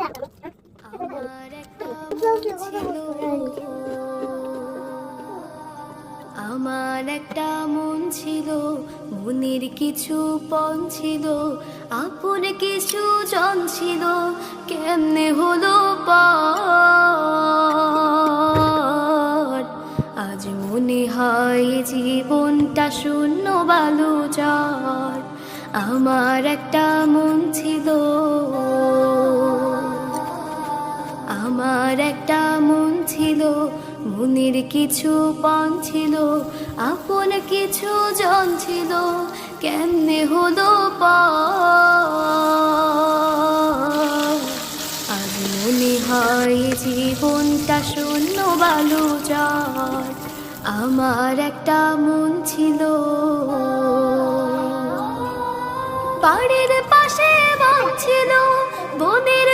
আমার একটা মন ছিল, আমার একটা মন ছিল, মনের কিছু পণ ছিল, আপন কিছু জন ছিল, কেমনে হলো পর। আজ মনে হয় জীবনটা শূন্য বালুচর। আমার একটা মন ছিল, আমার একটা মন ছিল, মনের কিছু পণ ছিল, আপন কিছু জন ছিল, কেমনে হলো পর। আজ মনে হয় জীবনটা শূন্য বালুচর। আমার একটা মন ছিল। বাড়ির পাশে বন ছিল, বনের